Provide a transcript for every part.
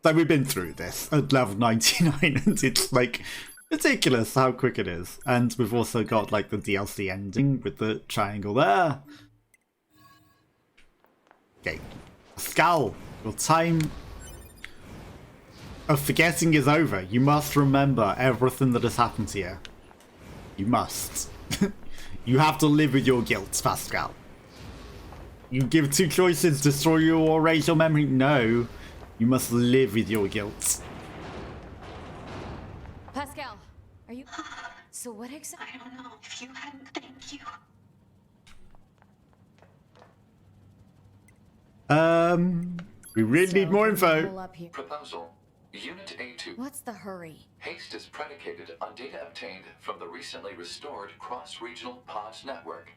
So we've been through this at level 99 and it's like ridiculous how quick it is. And we've also got like the DLC ending with the triangle there. Okay, Pascal, your time of forgetting is over. You must remember everything that has happened here. You must. You have to live with your guilt, Pascal. You give two choices, destroy you or erase your memory. No, you must live with your guilt. Pascal, are you... So what exactly... I don't know if you hadn't... Thank you. We really need more info. Proposal. Unit A2. What's the hurry? Haste is predicated on data obtained from the recently restored cross-regional pods network.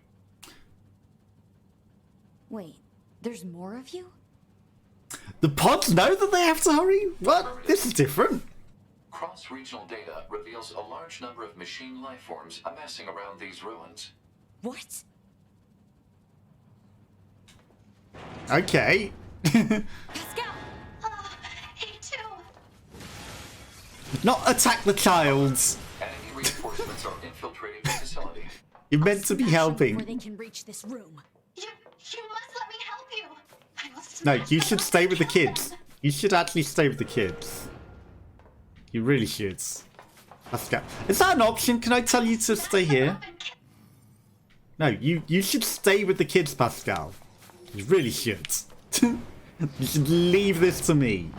Wait, there's more of you? The pods know that they have to hurry? What? This is different. Cross-regional data reveals a large number of machine life forms amassing around these ruins. What? Okay. Pascal! A2! Not attack the child. Enemy reinforcements are infiltrating the facility. You're meant to be Before helping. they can reach this room. You must let me help you! I must No, you should stay with the kids. You should actually stay with the kids. You really should. Pascal. Is that an option? Can I tell you to stay here? No, you should stay with the kids, Pascal. You really should. You should leave this to me.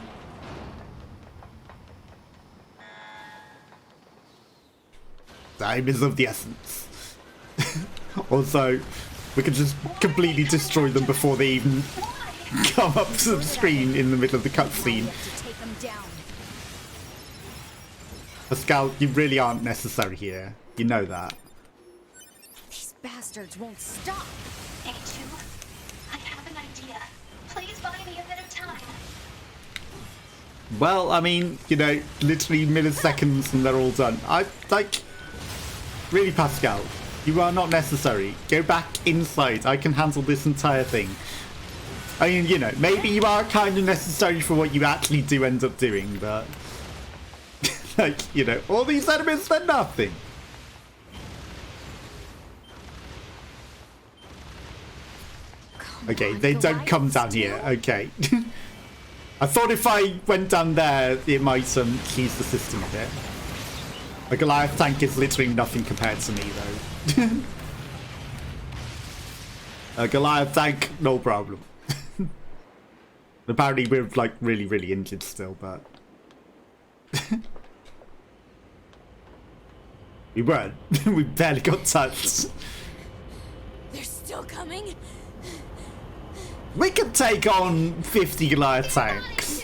Time is of the essence. Also, we could just completely destroy them before they even come up to the screen in the middle of the cutscene. Pascal, you really aren't necessary here. You know that. These bastards won't stop. A2, I have an idea. Please buy me a bit of time. Well, I mean, you know, literally milliseconds and they're all done. Really, Pascal, you are not necessary. Go back inside. I can handle this entire thing. I mean, you know, maybe you are kind of necessary for what you actually do end up doing, but... like, you know, all these enemies, they're nothing. Okay, they don't come down here. Okay. I thought if I went down there, it might cheese the system a bit. A Goliath tank is literally nothing compared to me, though. A Goliath tank, no problem. Apparently we're, like, really, really injured still, but... we weren't. We barely got touched. They're still coming? We could take on 50 Goliath tanks.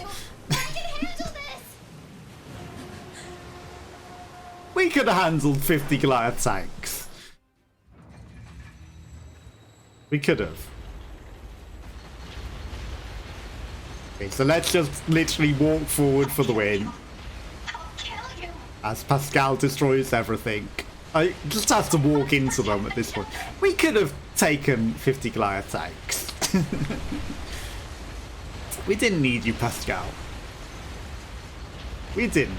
We could have handled 50 Goliath tanks. We could have. Okay, so let's just literally walk forward for the win. As Pascal destroys everything. I just have to walk into them at this point. We could have taken 50 Goliath tanks. We didn't need you, Pascal. We didn't.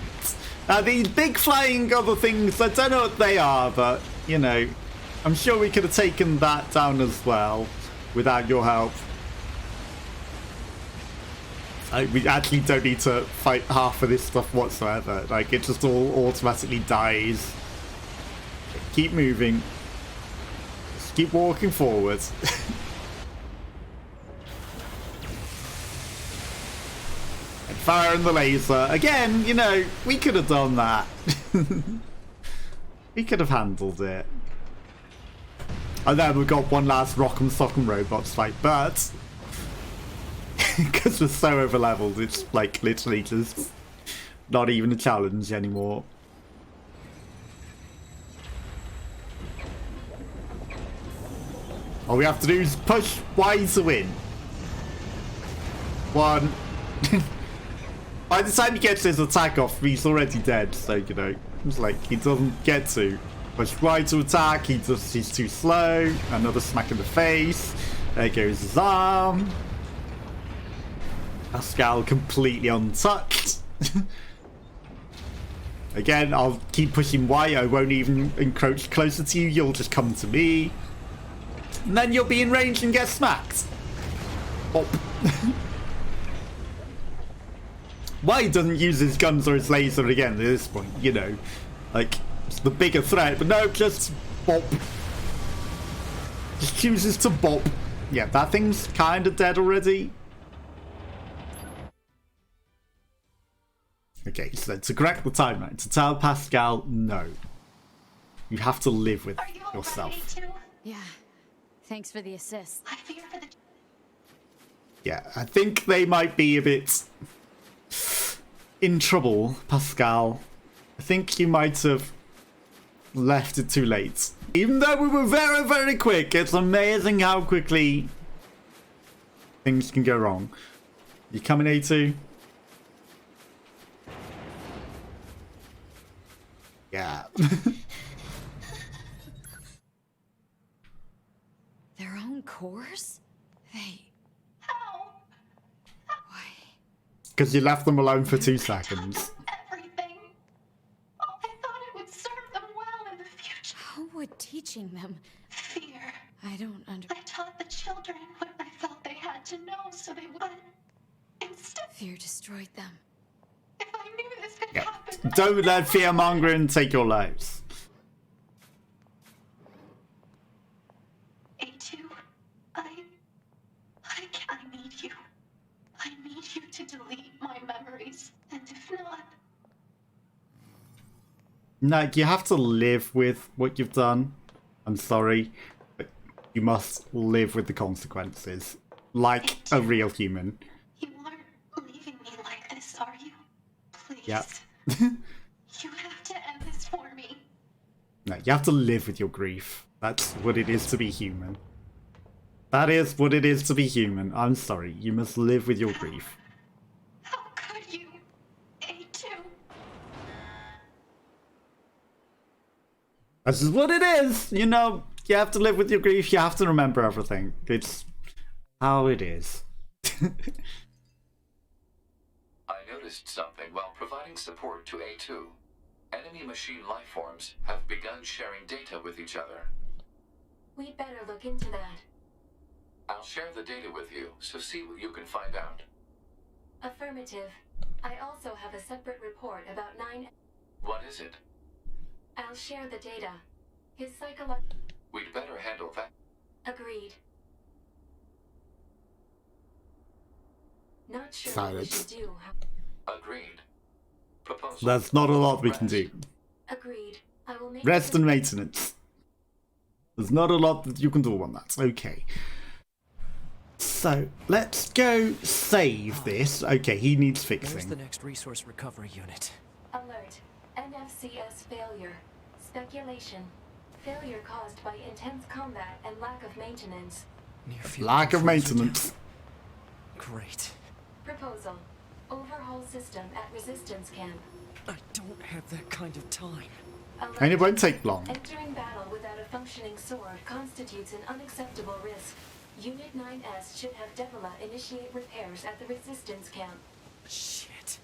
Now, these big flying other things, I don't know what they are, but, you know, I'm sure we could have taken that down as well without your help. We actually don't need to fight half of this stuff whatsoever. Like, it just all automatically dies. Keep moving. Just keep walking forward. And firing the laser. Again, you know, we could have done that. We could have handled it. And then we've got one last Rock'em Sock'em Robots fight, but... because we're so over leveled, it's like literally just not even a challenge anymore. All we have to do is push Y to win. One. By the time he gets his attack off, he's already dead, so you know, it's like he doesn't get to push Y to attack, he's too slow. Another smack in the face. There goes his arm. Pascal completely untouched. Again, I'll keep pushing Y. I won't even encroach closer to you. You'll just come to me. And then you'll be in range and get smacked. Bop. Y doesn't use his guns or his laser again at this point, you know. Like, it's the bigger threat, but no, just bop. Just chooses to bop. Yeah, that thing's kind of dead already. Okay, so to correct the timeline, to tell Pascal, no. You have to live with Are you all yourself. ready to? Yeah. Thanks for the assist. I fear for the. Yeah, I think they might be a bit in trouble, Pascal. I think you might have left it too late. Even though we were very, very quick, it's amazing how quickly things can go wrong. You coming, A2? Yeah. Their own cores? They... How? Why? Because you left them alone for 2 seconds. Everything. Oh, I thought it would serve them well in the future. How would teaching them... Fear. I don't under... I taught the children what I felt they had to know so they would. Instead, Fear destroyed them. if I knew this could Yeah. happen. Don't let fear-mongering take your lives. A2, I need you. I need you to delete my memories. And if not, No, you have to live with what you've done. I'm sorry, but you must live with the consequences. Like a real human. you aren't leaving me like this, are you? Please. Yeah. You have to end this for me. No, you have to live with your grief. That's what it is to be human. That is what it is to be human. I'm sorry, you must live with your grief. How could you? A2. This is what it is, you know. You have to live with your grief. You have to remember everything. It's how it is. I noticed something while providing support to A2. Enemy machine lifeforms have begun sharing data with each other. We'd better look into that. I'll share the data with you, so see what you can find out. Affirmative. I also have a separate report about 9... What is it? I'll share the data. His psycholo... We'd better handle that. Agreed. Not sure Silence. what we should do. Agreed. Proposal. There's not a lot we can do. Agreed. I will make... Rest and maintenance. There's not a lot that you can do on that. Okay. So, let's go save this. Okay, he needs Where's fixing. the next resource recovery unit? Alert. NFCS failure. Speculation. Failure caused by intense combat and lack of maintenance. Near field Lack of controls are down. maintenance. Great. Proposal. Overhaul system at resistance camp. I don't have that kind of time. Alert. And it won't take long. Entering battle without a functioning sword constitutes an unacceptable risk. Unit 9S should have Devila initiate repairs at the resistance camp. Shit.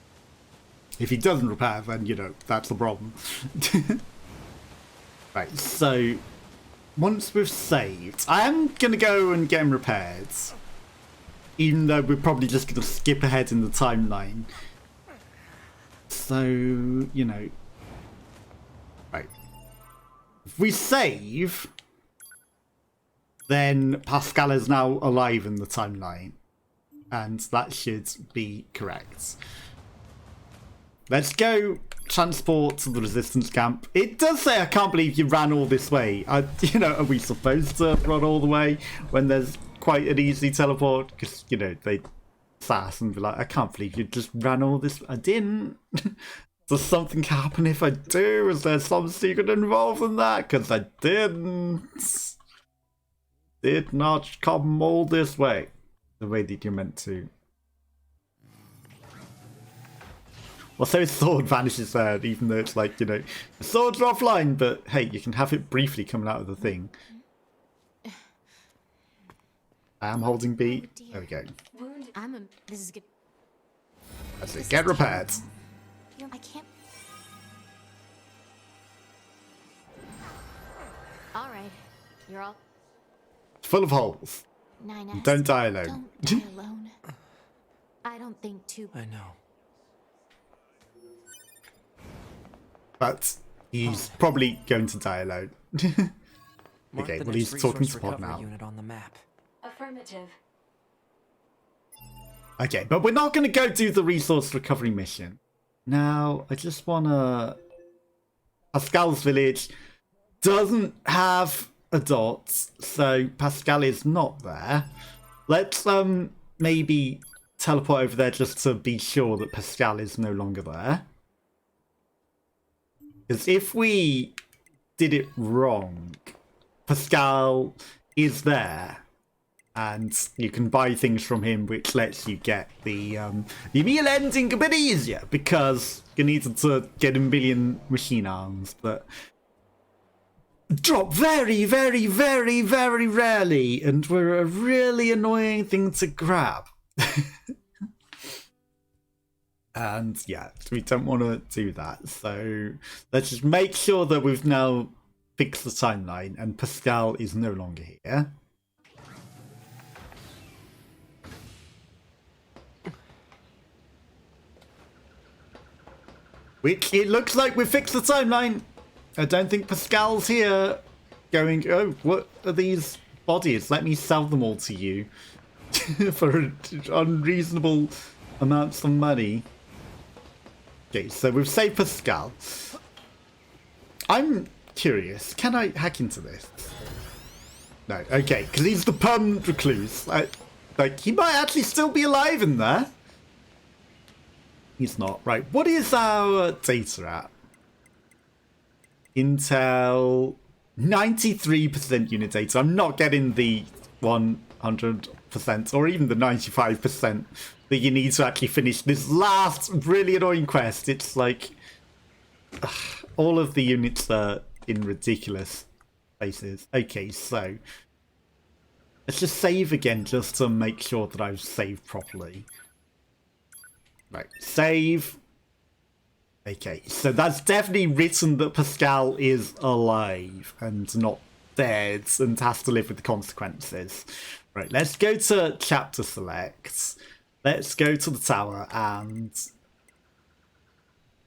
If he doesn't repair, then, you know, that's the problem. Right, so once we've saved, I am going to go and get him repaired. Even though we're probably just going to skip ahead in the timeline. So, you know. Right. If we save, then Pascal is now alive in the timeline. And that should be correct. Let's go transport to the resistance camp. It does say, I can't believe you ran all this way. You know, are we supposed to run all the way when there's quite an easy teleport? Because, you know, they sass and be like, I can't believe you just ran all this. I didn't. Does something happen if I do? Is there some secret involved in that? Because I didn't. Did not come all this way. The way that you meant to. Well, so his sword vanishes there, even though it's like, you know, the swords are offline, but hey, you can have it briefly coming out of the thing. I am holding B. There we go. Wound. This is good. That's it. Get repaired. I can't. All right. You're all. Full of holes. 9S. Don't die alone. Don't die alone. I don't think too. I know. But he's probably going to die alone. Mark Okay, the well, next he's talking resource support recovery now. unit on the map. Affirmative. Okay, but we're not going to go do the resource recovery mission. Now, I just want to... Pascal's village doesn't have adults, so Pascal is not there. Let's maybe teleport over there just to be sure that Pascal is no longer there. Because if we did it wrong, Pascal is there, and you can buy things from him, which lets you get the meal ending a bit easier, because you needed to get a million machine arms, but drop very, very, very, very rarely, and were a really annoying thing to grab. And yeah, we don't want to do that. So let's just make sure that we've now fixed the timeline and Pascal is no longer here. Which it looks like we've fixed the timeline. I don't think Pascal's here going, oh, what are these bodies? Let me sell them all to you for unreasonable amounts of money. Okay, so we've saved Pascal. I'm curious, can I hack into this? No, okay, because he's the permanent recluse. Like, he might actually still be alive in there. He's not. Right, what is our data at? Intel, 93% unit data. I'm not getting the 100% or even the 95% that you need to actually finish this last really annoying quest. It's like all of the units are in ridiculous places. Okay, so let's just save again just to make sure that I've saved properly. Right, save. Okay, so that's definitely written that Pascal is alive and not dead and has to live with the consequences. Right, let's go to chapter select. Let's go to the tower and...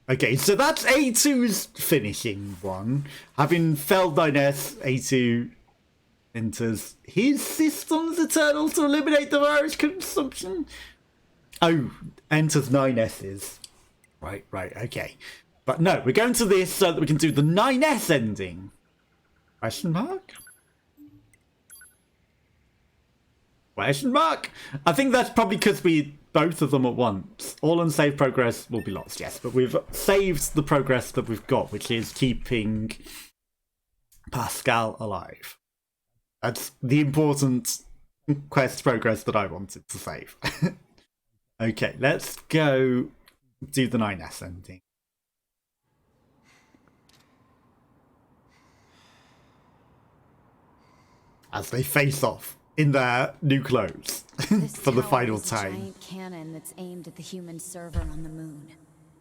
Okay, so that's A2's finishing one. Having failed 9S, A2 enters his system's eternal to eliminate the virus consumption. Oh, enters 9S's. Right, okay. But no, we're going to this so that we can do the 9S ending. Question mark? Question mark? I think that's probably because we both of them at once. All unsaved progress will be lost, yes. But we've saved the progress that we've got, which is keeping Pascal alive. That's the important quest progress that I wanted to save. Okay, let's go do the 9S ending. As they face off in their new clothes for the final time. This giant cannon that's aimed at the human server on the moon.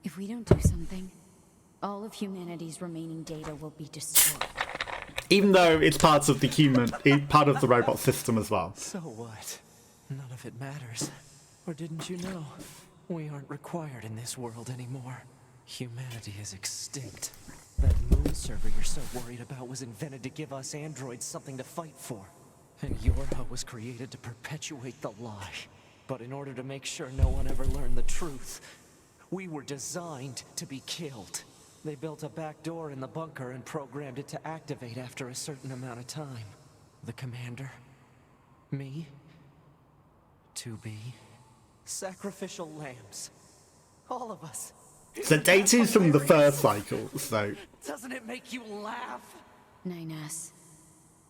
If we don't do something, all of humanity's remaining data will be destroyed. Even though it's part of the part of the robot system as well. So what? None of it matters. Or didn't you know? We aren't required in this world anymore. Humanity is extinct. That moon server you're so worried about was invented to give us androids something to fight for. And Yorha was created to perpetuate the lie. But in order to make sure no one ever learned the truth, we were designed to be killed. They built a back door in the bunker and programmed it to activate after a certain amount of time. The commander, me, 2B, sacrificial lambs. All of us. So day 2's from the first cycle, so... Doesn't it make you laugh? 9S.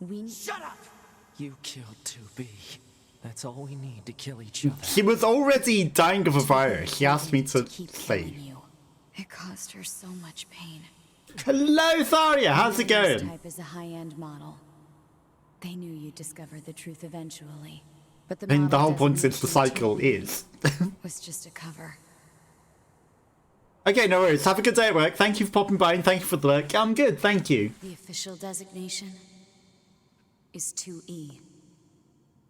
We... Shut up! You killed 2B. That's all we need to kill each other. She was already dying of a virus. She asked me to keep save. killing you. It caused her so much pain. Hello, Tharia. How's it This going? type is a high-end model. They knew you'd discover the truth eventually. But the I mean, the model whole point doesn't since the need to cycle is... was just a cover. Okay, no worries. Have a good day at work. Thank you for popping by and thank you for the lurk. I'm good, thank you. The official designation is 2E.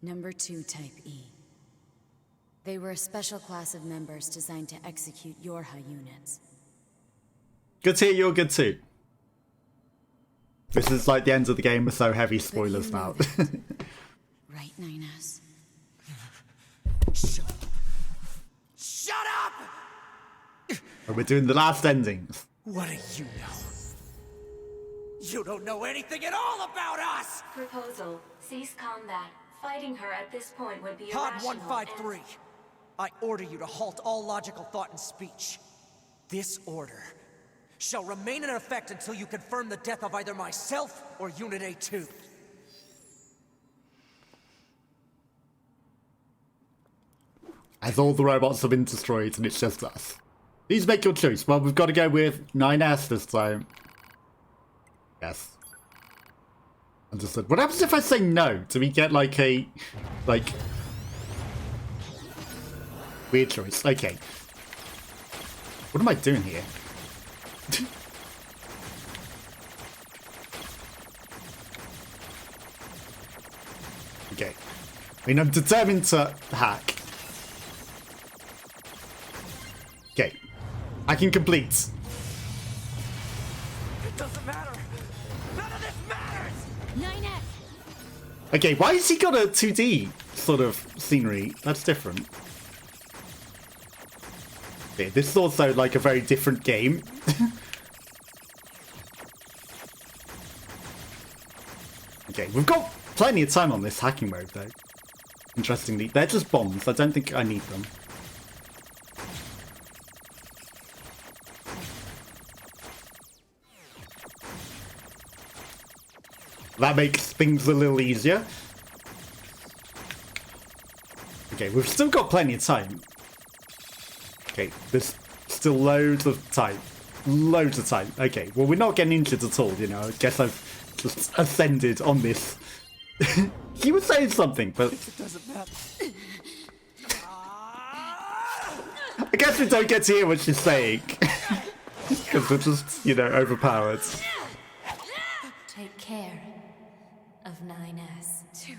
Number 2 type E. They were a special class of members designed to execute Yorha units. Good to hear you're good too. This is like the end of the game with so heavy spoilers now. Right, 9S? Shut up! And we're doing the last endings. What do you know? You don't know anything at all about us! Proposal. Cease combat. Fighting her at this point would be Pod irrational. 153. I order you to halt all logical thought and speech. This order shall remain in effect until you confirm the death of either myself or Unit A2. As all the robots have been destroyed and it's just us. Please make your choice. Well, we've got to go with 9S this time. Yes. Understood. What happens if I say no? Do we get like a... like... weird choice? Okay. What am I doing here? Okay. I mean, I'm determined to hack. Okay. I can complete. It doesn't matter. None of this matters! 9S! Okay, why has he got a 2D sort of scenery? That's different. Okay, this is also like a very different game. Okay, we've got plenty of time on this hacking mode though. Interestingly, they're just bombs. I don't think I need them. That makes things a little easier. Okay, we've still got plenty of time. Okay, there's still loads of time. Loads of time. Okay, well, we're not getting injured at all, you know. I guess I've just ascended on this. He was saying something, but... It doesn't matter. I guess we don't get to hear what she's saying. Because we're just, you know, overpowered. Take care of 9S. 2B.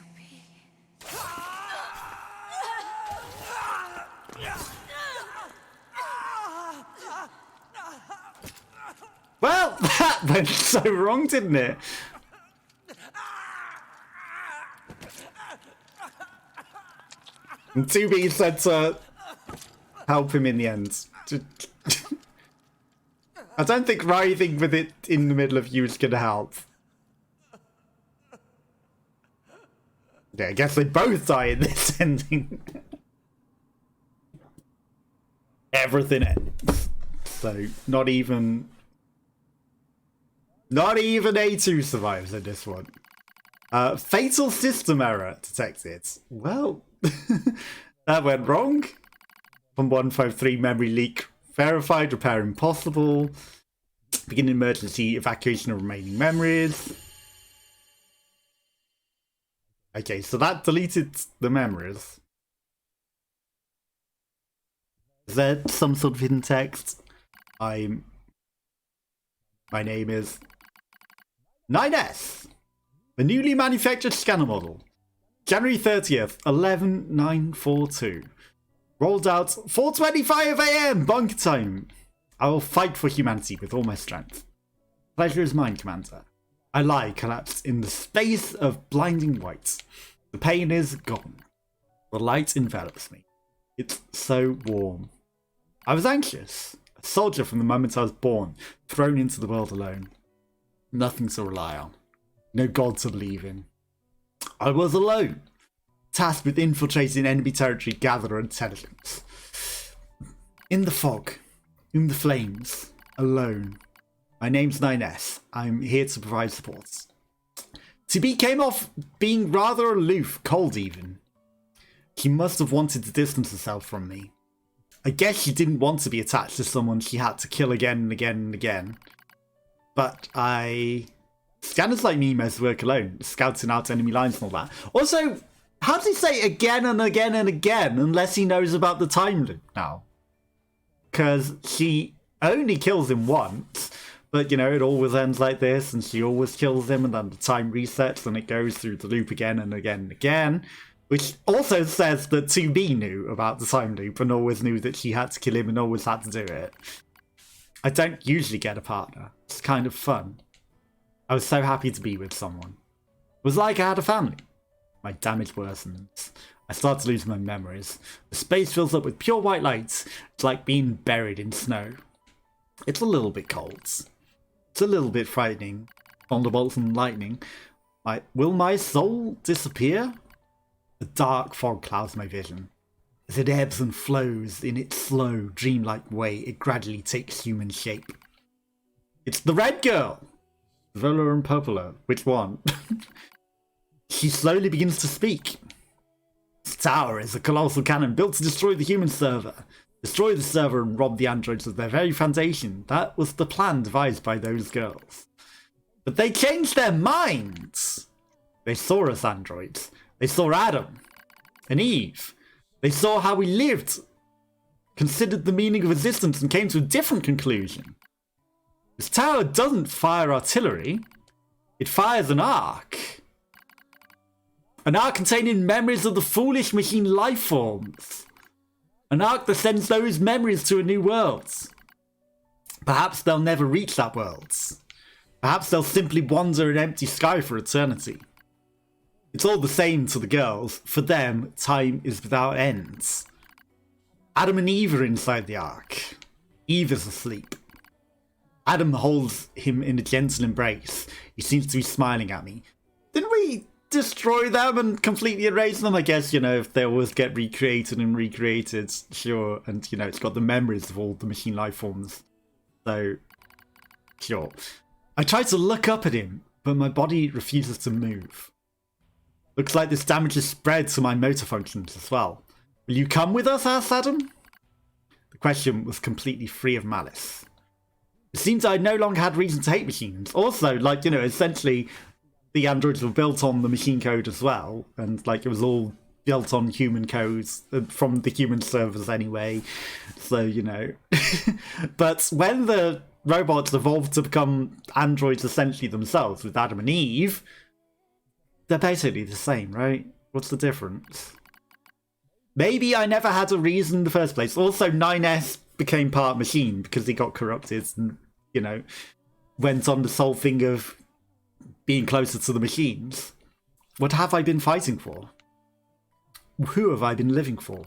Well, that went so wrong, didn't it? And 2B said to help him in the end. I don't think writhing with it in the middle of you is going to help. Yeah, I guess they both die in this ending. Everything ends. So, not even A2 survives in this one. Fatal system error detected. Well, that went wrong. From 153 memory leak verified, repair impossible. Begin emergency evacuation of remaining memories. Okay, so that deleted the memories. Is there some sort of hidden text? My name is 9S, the newly manufactured scanner model. January 30th, 11942. Rolled out 4:25 AM bunker time. I will fight for humanity with all my strength. Pleasure is mine, Commander. I lie collapsed in the space of blinding white. The pain is gone. The light envelops me. It's so warm. I was anxious. A soldier from the moment I was born, thrown into the world alone. Nothing to rely on. No God to believe in. I was alone. Tasked with infiltrating enemy territory, gather intelligence. In the fog, in the flames, alone. My name's 9S. I'm here to provide support. TB came off being rather aloof, cold even. She must have wanted to distance herself from me. I guess she didn't want to be attached to someone she had to kill again and again and again. But scanners like me must work alone, scouting out enemy lines and all that. Also, how does he say again and again and again unless he knows about the time loop now? Because she only kills him once, but, you know, it always ends like this, and she always kills him, and then the time resets, and it goes through the loop again and again and again, which also says that 2B knew about the time loop, and always knew that she had to kill him and always had to do it. I don't usually get a partner. It's kind of fun. I was so happy to be with someone. It was like I had a family. My damage worsens. I start to lose my memories. The space fills up with pure white light. It's like being buried in snow. It's a little bit cold. It's a little bit frightening. Thunderbolts and lightning. Will my soul disappear? A dark fog clouds my vision. As it ebbs and flows in its slow, dreamlike way, it gradually takes human shape. It's the red girl! Vola and Popola. Which one? She slowly begins to speak. This tower is a colossal cannon built to destroy the human server. Destroy the server and rob the androids of their very foundation. That was the plan devised by those girls. But they changed their minds. They saw us androids. They saw Adam and Eve. They saw how we lived, considered the meaning of existence, and came to a different conclusion. This tower doesn't fire artillery. It fires an arc. An arc containing memories of the foolish machine life forms. An arc that sends those memories to a new world. Perhaps they'll never reach that world. Perhaps they'll simply wander an empty sky for eternity. It's all the same to the girls. For them, time is without ends. Adam and Eve are inside the ark. Eve is asleep. Adam holds him in a gentle embrace. He seems to be smiling at me. Didn't we destroy them and completely erase them? I guess, you know, if they always get recreated and recreated, sure. And, you know, it's got the memories of all the machine life forms. So, sure. I try to look up at him, but my body refuses to move. Looks like this damage has spread to my motor functions as well. Will you come with us? Asked Adam. The question was completely free of malice. It seems I no longer had reason to hate machines. Also, like, you know, essentially the androids were built on the machine code as well. And, like, it was all built on human codes from the human servers anyway. So, you know. But when the robots evolved to become androids essentially themselves with Adam and Eve, they're basically the same, right? What's the difference? Maybe I never had a reason in the first place. Also, 9S became part machine because he got corrupted and, you know, went on this whole thing of being closer to the machines. What have I been fighting for? Who have I been living for?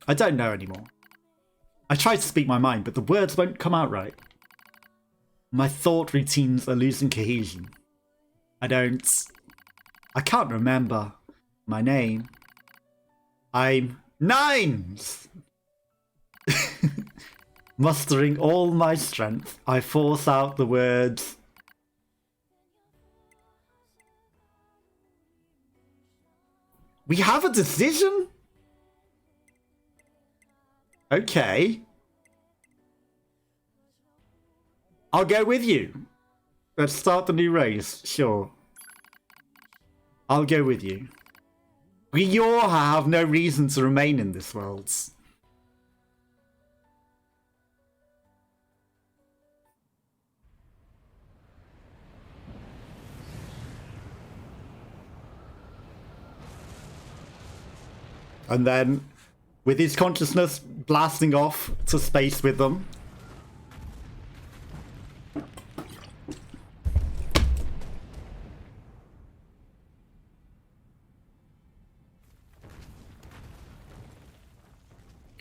I don't know anymore. I try to speak my mind, but the words won't come out right. My thought routines are losing cohesion. I can't remember my name. I'm Nines! Mustering all my strength, I force out the words. We have a decision? Okay. I'll go with you. Let's start the new race, sure. I'll go with you. We all have no reason to remain in this world. And then, with his consciousness blasting off to space with them,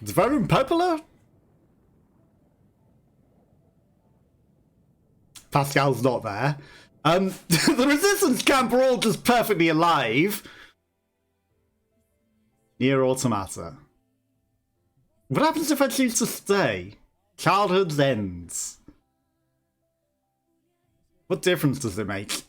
it's very popular. Pascal's not there. The resistance camp are all just perfectly alive. Nier Automata. What happens if I choose to stay? Childhood ends. What difference does it make?